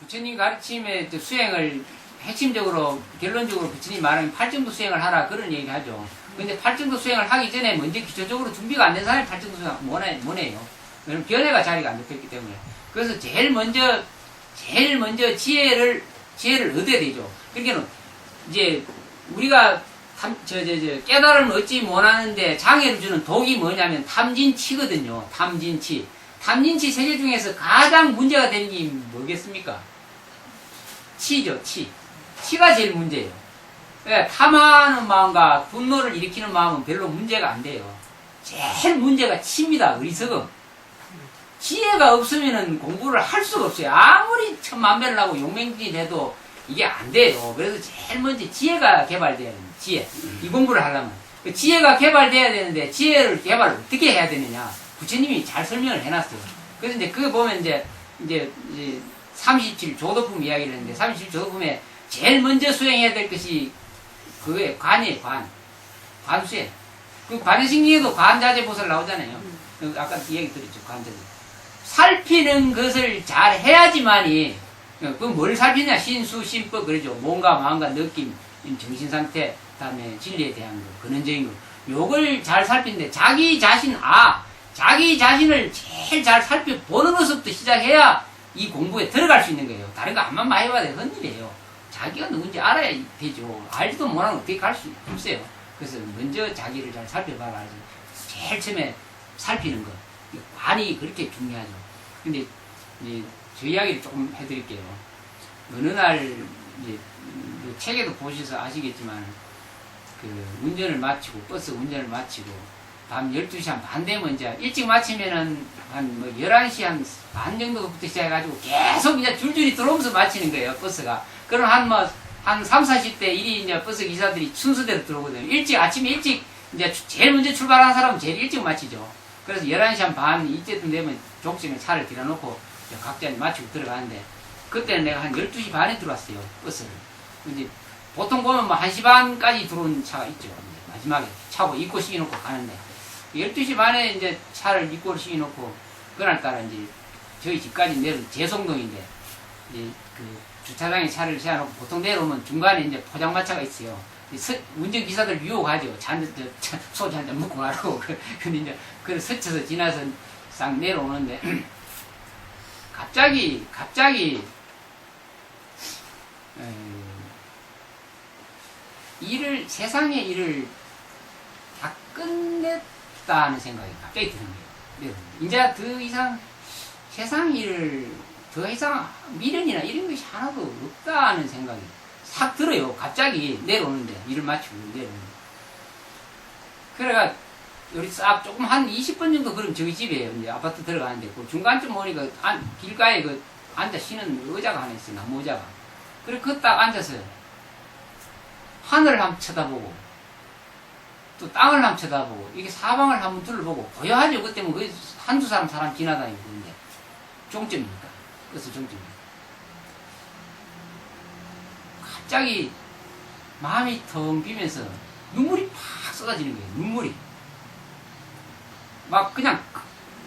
부처님 가르침의 수행을 핵심적으로 결론적으로 부처님 말하는 8정도 수행을 하라 그런 얘기를 하죠. 근데 8정도 수행을 하기 전에 먼저 기초적으로 준비가 안 된 사람이 8정도 수행 못해요. 왜냐면 견해가 자리가 안 잡혔기 때문에. 그래서 제일 먼저 지혜를 얻어야 되죠. 그러니까 이제 우리가 깨달음을 얻지 못하는데 장애를 주는 독이 뭐냐면 탐진치거든요. 탐진치. 탐진치 세계 중에서 가장 문제가 되는 게 뭐겠습니까? 치죠, 치. 치가 제일 문제예요. 그러니까 탐하는 마음과 분노를 일으키는 마음은 별로 문제가 안 돼요. 제일 문제가 치입니다. 어리석음. 지혜가 없으면은 공부를 할 수가 없어요. 아무리 천만배를 하고 용맹진해도 이게 안 돼요. 그래서 제일 먼저 지혜가 개발돼야 됩니다. 지혜. 이 공부를 하려면. 그 지혜가 개발돼야 되는데, 지혜를 개발을 어떻게 해야 되느냐. 부처님이 잘 설명을 해놨어요. 그래서 이제 그거 보면 이제 37 조도품 이야기를 했는데, 37 조도품에 제일 먼저 수행해야 될 것이 그거예요. 관이에요, 관. 관수행. 그 관의식리에도 관자재보살 나오잖아요. 아까 얘기 드렸죠, 관자재. 살피는 것을 잘 해야지만이, 그럼 뭘 살피냐? 신수, 신법, 그러죠. 몸과 마음과 느낌, 정신상태, 그 다음에 진리에 대한 거, 근원적인 거. 요걸 잘 살피는데, 자기 자신을 제일 잘 살펴보는 것부터 시작해야 이 공부에 들어갈 수 있는 거예요. 다른 거 안만 많이 봐도 헌일이에요. 자기가 누군지 알아야 되죠. 알지도 못하면 어떻게 갈 수 없어요. 그래서 먼저 자기를 잘 살펴봐라. 제일 처음에 살피는 거. 관이 그렇게 중요하죠. 근데, 이제, 저 이야기를 조금 해드릴게요. 어느 날, 이제, 책에도 보셔서 아시겠지만, 운전을 마치고, 버스 운전을 마치고, 밤 12시 한 반 되면 이제, 일찍 마치면은, 11시 한 반 정도부터 시작해가지고, 계속 이제 줄줄이 들어오면서 마치는 거예요, 버스가. 그럼 한 3, 40대 일이 이제 버스 기사들이 순서대로 들어오거든요. 아침에 일찍, 이제 제일 먼저 출발하는 사람은 제일 일찍 마치죠. 그래서 11시 한 반, 이때쯤 되면 족심에 차를 들여놓고 각자 마치고 들어가는데, 그때는 내가 한 12시 반에 들어왔어요, 버스를. 이제 보통 보면 1시 반까지 들어온 차가 있죠. 마지막에 차고 입고 시켜놓고 가는데, 12시 반에 이제 차를 입고 시켜놓고, 그날따라 이제 저희 집까지 내려온 제송동인데, 이제 주차장에 차를 세워놓고 보통 내려오면 중간에 이제 포장마차가 있어요. 운전기사들 유혹하죠. 소주 한잔 먹고 가라고. 근데 이제, 스쳐서 지나서 싹 내려오는데, 갑자기, 세상의 일을 다 끝냈다는 생각이 갑자기 드는 거예요. 이제 더 이상, 세상 일을, 더 이상 미련이나 이런 것이 하나도 없다는 생각이 싹 들어요. 갑자기 내려오는데, 일을 마치고 내려오는데. 그래가, 여기 싹 조금 한 20분 정도 그럼 저희 집에 이제 아파트 들어가는데, 그 중간쯤 오니까 길가에 앉아 쉬는 의자가 하나 있어요. 나무 의자가. 그래, 그 딱 앉아서 하늘을 한번 쳐다보고, 또 땅을 한번 쳐다보고, 이게 사방을 한번 둘러보고, 고요하죠. 그때 뭐 한두 사람 지나다니고 그러는데, 종점이니까. 그래서 종점이니까. 갑자기 마음이 텅 비면서 눈물이 팍 쏟아지는 거예요. 눈물이. 막 그냥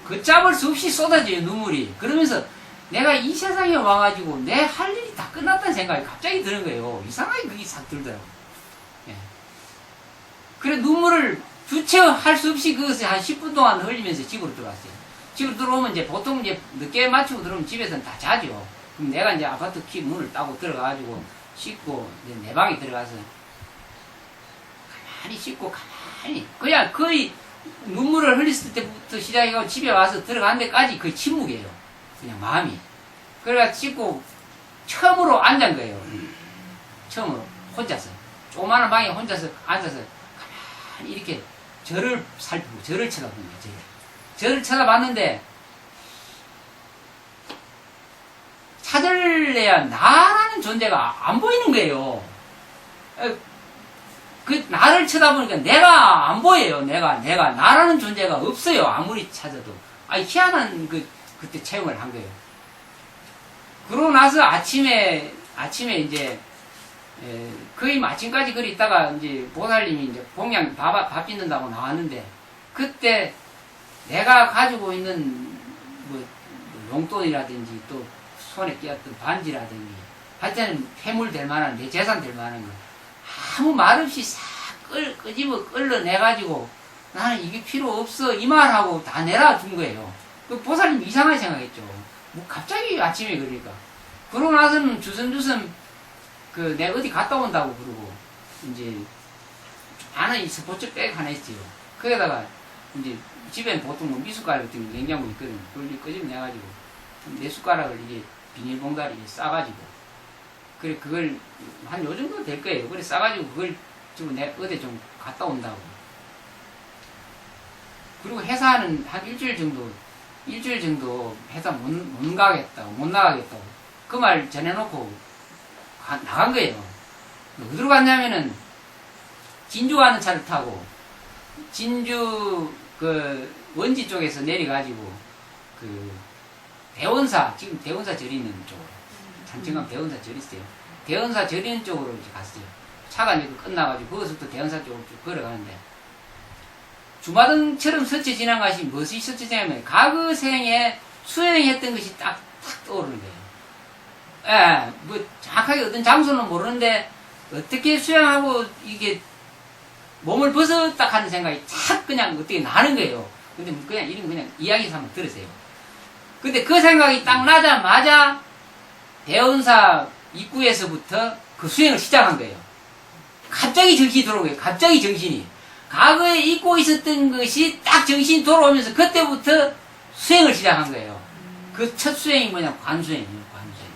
걷잡을 수 없이 쏟아져요. 눈물이. 그러면서 내가 이 세상에 와가지고 내 할 일이 다 끝났다는 생각이 갑자기 드는 거예요. 이상하게 그게 싹 들더라고요. 예. 그래 눈물을 주체할 수 없이 그것을 한 10분 동안 흘리면서 집으로 들어왔어요. 집으로 들어오면 이제 보통 이제 늦게 마치고 들어오면 집에서는 다 자죠. 그럼 내가 이제 아파트 키 문을 따고 들어가가지고 씻고 이제 내 방에 들어가서 가만히 씻고 가만히 그냥 거의 눈물을 흘렸을 때부터 시작해가지고 집에 와서 들어간 데까지 거의 침묵이에요. 그냥 마음이. 그래가 씻고 처음으로 앉은 거예요. 처음으로 혼자서 조그마한 방에 혼자서 앉아서 가만히 이렇게 저를 살피고 저를 쳐다보는 거예요. 저를 쳐다봤는데 찾을래야 나라는 존재가 안 보이는 거예요. 그 나를 쳐다보니까 내가 안 보여요. 내가 나라는 존재가 없어요. 아무리 찾아도. 희한한 그때 체험을 한 거예요. 그러고 나서 아침에 이제 거의 아침까지 그리 있다가 이제 보살님이 이제 공양 밥 빚는다고 나왔는데 그때 내가 가지고 있는 뭐 용돈이라든지 또 손에 끼었던 반지라든지 하여튼 폐물 될 만한 내 재산 될 만한 거 아무 말 없이 싹 끄집어 끌어내가지고 나는 이게 필요 없어 이 말하고 다 내라 준 거예요. 그 보살님 이상하게 생각했죠. 뭐 갑자기 아침에 그러니까. 그러고 나서는 주섬주섬 그 내가 어디 갔다 온다고 그러고 이제 안에 스포츠 백 하나 있어요. 거기다가 이제 집엔 보통 뭐 미숫가루 같은 냉장고 있거든요. 그걸 끄집어내가지고 내 숟가락을 이게 비닐봉다리 싸가지고 그래 그걸 한 요 정도 될 거예요. 그래 싸가지고 그걸 지금 내가 어디 좀 갔다 온다고. 그리고 회사는 한 일주일 정도 회사 못 나가겠다고 그 말 전해놓고 나간 거예요. 어디로 갔냐면은 진주 가는 차를 타고 진주 그 원지 쪽에서 내려가지고 그 대원사 지금 대원사 절 있는 쪽으로 장청강 대원사 절 있어요. 대원사 절 있는 쪽으로 이제 갔어요. 차가 이제 끝나가지고 거기서부터 대원사 쪽으로 쭉 걸어가는데 주마등처럼 스쳐 지난 것이 무엇이 스쳐 지나면 과거 생에 수행했던 것이 딱 떠오르는 거예요. 예, 뭐 정확하게 어떤 장소는 모르는데 어떻게 수행하고 이게 몸을 벗었다 하는 생각이 착 그냥 어떻게 나는 거예요. 근데 그냥 이런 그냥 이야기 삼아 들으세요. 근데 그 생각이 딱 나자마자 대원사 입구에서부터 그 수행을 시작한 거예요. 갑자기 정신이 들어오고요. 갑자기 정신이. 과거에 잊고 있었던 것이 딱 정신이 돌아오면서 그때부터 수행을 시작한 거예요. 그 첫 수행이 뭐냐? 관수행이에요. 관수행.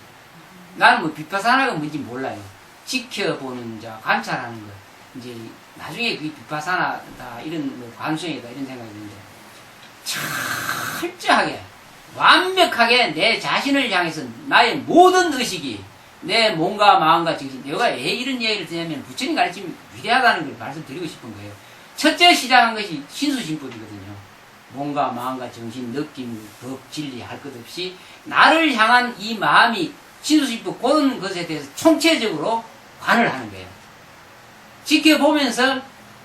나는 뭐 비파사나가 뭔지 몰라요. 지켜보는 자, 관찰하는 거. 이제 나중에 그게 비파사나다 이런 뭐 관수행이다 이런 생각이 드는데 철저하게 완벽하게 내 자신을 향해서 나의 모든 의식이 내 몸과 마음과 정신 내가 왜 이런 얘기를 드냐면 부처님 가르침이 위대하다는 걸 말씀드리고 싶은 거예요. 첫째 시작한 것이 신수심법이거든요. 몸과 마음과 정신, 느낌, 법, 진리 할 것 없이 나를 향한 이 마음이 신수심법 그런 것에 대해서 총체적으로 관을 하는 거예요. 지켜보면서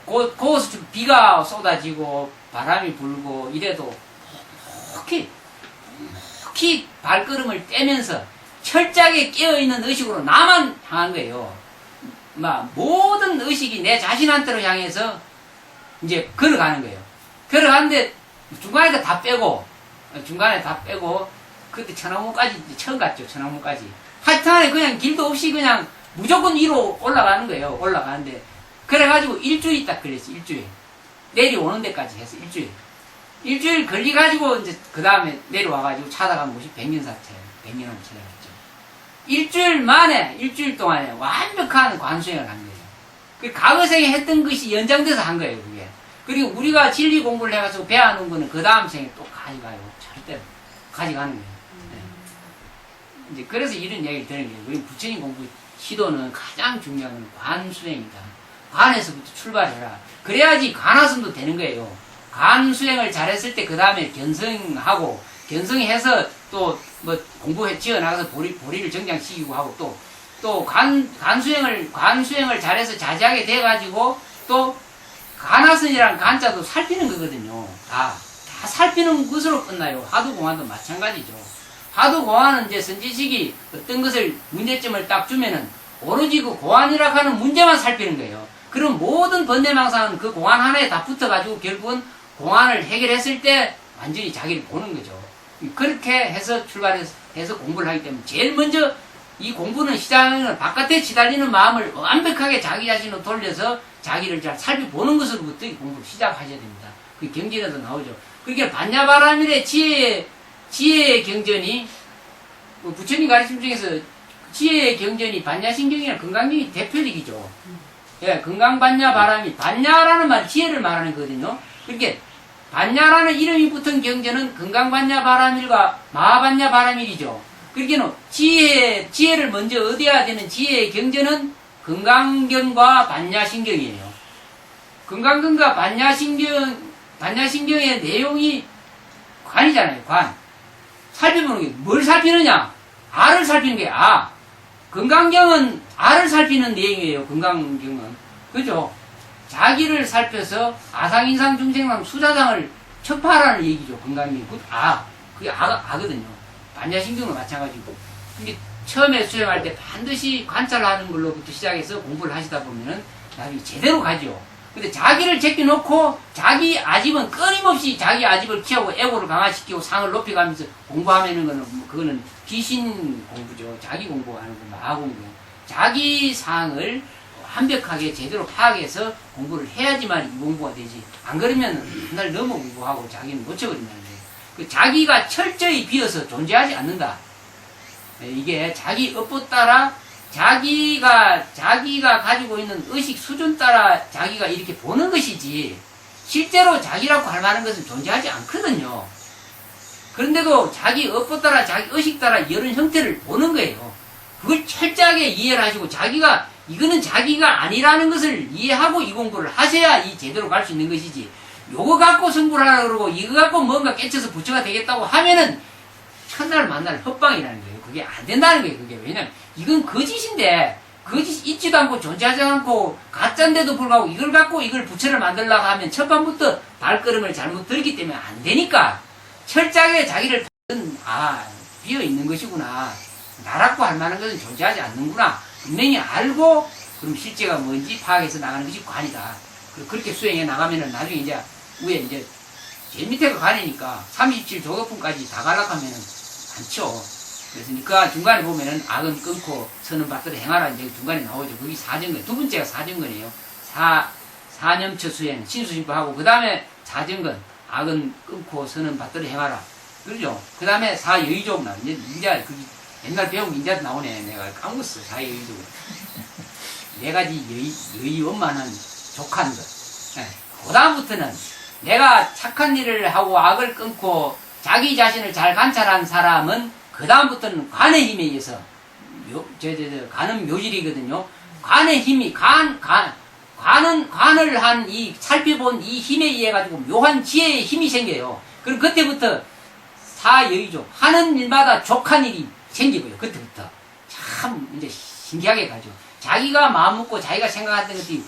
거기서 비가 쏟아지고 바람이 불고 이래도 혹히 발걸음을 떼면서 철저하게 깨어있는 의식으로 나만 향한 거예요. 모든 의식이 내 자신한테로 향해서 이제 걸어가는 거예요. 걸어가는데 중간에 다 빼고 그때 천왕문까지 처음 갔죠. 천왕문까지 하여튼간에 그냥 길도 없이 그냥 무조건 위로 올라가는 거예요. 올라가는데 그래가지고 일주일이 딱 걸렸어요. 일주일 내려오는 데까지 해서 일주일 걸려가지고 이제 그 다음에 내려와가지고 찾아가면 옷이 100년사차예요. 100년을 찾아갔죠. 일주일 동안에 완벽한 관수행을 한 거예요. 그 과거생에 했던 것이 연장돼서 한 거예요, 그게. 그리고 우리가 진리 공부를 해가지고 배워놓은 거는 그 다음 생에 또 가져가요. 절대로. 가져가는 거예요. 네. 이제 그래서 이런 얘기를 드리는 거예요. 우리 부처님 공부 시도는 가장 중요한 건 관수행이다. 관에서부터 출발해라. 그래야지 관화성도 되는 거예요. 관 수행을 잘했을 때 그 다음에 견성하고 견성해서 또 뭐 공부해 지어나가서 보리를 정장시키고 하고 또 관수행을 잘해서 자제하게 돼가지고 또 관화선이라는 관자도 살피는 거거든요. 다 살피는 것으로 끝나요. 화두공안도 마찬가지죠. 화두공안은 이제 선지식이 어떤 것을 문제점을 딱 주면은 오로지 그 공안이라 하는 문제만 살피는 거예요. 그럼 모든 번뇌망상은 그 공안 하나에 다 붙어가지고 결국은 공안을 해결했을 때 완전히 자기를 보는 거죠. 그렇게 해서 출발해서 공부를 하기 때문에 제일 먼저 이 공부는 시작하는 바깥에 지달리는 마음을 완벽하게 자기 자신으로 돌려서 자기를 잘 살펴보는 것으로부터 공부를 시작하셔야 됩니다. 그 경전에도 나오죠. 그러니까 반야바라밀의 지혜의 경전이 부처님 가르침 중에서 지혜의 경전이 반야신경이나 건강경이 대표적이죠. 예, 건강반야바라밀. 반야라는 말 지혜를 말하는 거거든요. 그러니까 반야라는 이름이 붙은 경전은 건강반야바라밀과 마하반야바라밀이죠. 그러니까 지혜를 먼저 얻어야 되는 지혜의 경전은 건강경과 반야신경이에요. 건강경과 반야신경의 내용이 관이잖아요. 관. 살펴보는 게 뭘 살피느냐? 알을 살피는 게 건강경은 알을 살피는 내용이에요. 건강경은. 그죠? 자기를 살펴서 아상인상 중생상 수자상을 척파하라는 얘기죠. 건강경이. 그게 아거든요. 반야신경은 마찬가지고. 근데 처음에 수행할 때 반드시 관찰하는 걸로부터 시작해서 공부를 하시다 보면은 나중에 제대로 가죠. 근데 자기를 제껴놓고 자기 아집은 끊임없이 자기 아집을 키우고 에고를 강화시키고 상을 높여가면서 공부하면은 그거는 귀신 공부죠. 자기 공부하는 거, 마하 공부. 자기 상을 완벽하게 제대로 파악해서 공부를 해야지만 이 공부가 되지. 안 그러면 한날 너무 공부하고 자기는 놓쳐버린다는 거예요. 그 자기가 철저히 비어서 존재하지 않는다. 이게 자기 업보 따라 자기가 가지고 있는 의식 수준 따라 자기가 이렇게 보는 것이지 실제로 자기라고 할 만한 것은 존재하지 않거든요. 그런데도 자기 업보 따라 자기 의식 따라 이런 형태를 보는 거예요. 그걸 철저하게 이해를 하시고 이거는 자기가 아니라는 것을 이해하고 이 공부를 하셔야 이 제대로 갈 수 있는 것이지, 요거 갖고 승부를 하라 그러고 이거 갖고 뭔가 깨쳐서 부처가 되겠다고 하면은 첫날 만날 헛방이라는 거예요. 그게 안 된다는 거예요. 그게 왜냐면 이건 거짓인데, 거짓 있지도 않고 존재하지 않고 가짜인데도 불구하고 이걸 갖고 이걸 부처를 만들려고 하면 첫밤부터 발걸음을 잘못 들기 때문에 안 되니까 철저하게 자기를 비어 있는 것이구나, 나라고 할 만한 것은 존재하지 않는구나 분명히 알고, 그럼 실제가 뭔지 파악해서 나가는 것이 관이다. 그렇게 수행해 나가면은 나중에 이제 위에 이제 제일 밑에가 관이니까 37조도품까지 다 가려하면은 많죠. 그래서 그 중간에 보면은 악은 끊고 선은 받들어 행하라 이제 중간에 나오죠. 그게 사정근. 두 번째가 사정근이에요. 사념처 수행, 신수심법하고, 그 다음에 사정근, 악은 끊고 선은 받들어 행하라. 그러죠. 그 다음에 사여의족 나오죠. 이제 옛날 배운 인자도 나오네. 내가 까먹었어. 사여의족. 네 가지 여의원만한 족한 것. 그 다음부터는 내가 착한 일을 하고 악을 끊고 자기 자신을 잘 관찰한 사람은 그 다음부터는 관의 힘에 의해서, 관은 묘질이거든요. 관의 힘이, 관을 한 살펴본 이 힘에 의해 가지고 묘한 지혜의 힘이 생겨요. 그럼 그때부터 사여의족, 하는 일마다 족한 일이 생기고요. 그때부터 참 이제 신기하게 가죠. 자기가 마음 먹고 자기가 생각했던 것이,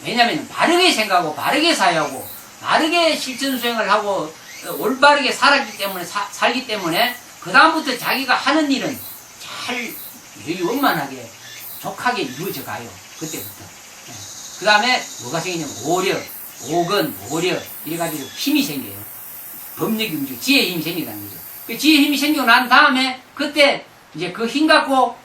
왜냐면 바르게 생각하고 바르게 사유하고 바르게 실천 수행을 하고 올바르게 살기 때문에 그 다음부터 자기가 하는 일은 잘 원만하게 족하게 이루어져 가요. 그때부터. 그 다음에 뭐가 생기냐면 오근, 오력 이래가지고 힘이 생겨요. 법력이 움직이고 지혜의 힘이 생긴다는 거죠. 그 지혜의 힘이 생기고 난 다음에 그때 이제 그 힘 갖고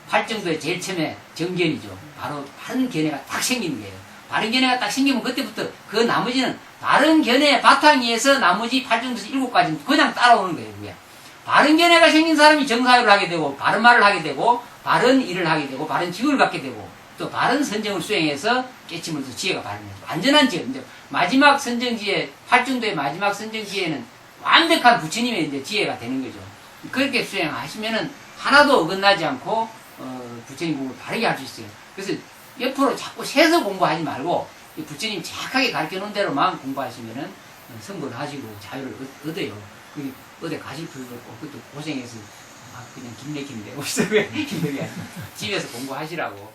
팔정도에 제일 처음에 정견이죠. 바로 바른 견해가 딱 생기는 거예요. 바른 견해가 딱 생기면 그때부터 그 나머지는 바른 견해의 바탕위에서 나머지 팔정도에서 7가지는 그냥 따라오는 거예요. 그게. 바른 견해가 생긴 사람이 정사유를 하게 되고 바른 말을 하게 되고 바른 일을 하게 되고 바른 지구를 갖게 되고 또 바른 선정을 수행해서 깨침을 또 지혜가 바릅니다. 완전한 지혜. 이제 마지막 선정지혜, 팔정도의 마지막 선정지혜는 완벽한 부처님의 이제 지혜가 되는 거죠. 그렇게 수행하시면은 하나도 어긋나지 않고 부처님 공부를 바르게 할 수 있어요. 그래서 옆으로 자꾸 세서 공부하지 말고 부처님 정확하게 가르쳐 놓은 대로만 공부하시면은 성불을 하시고 자유를 얻어요. 그게 어디 가실 필요도 없고, 그것도 고생해서 그냥 김내키면 되고, 힘들게 집에서 공부하시라고.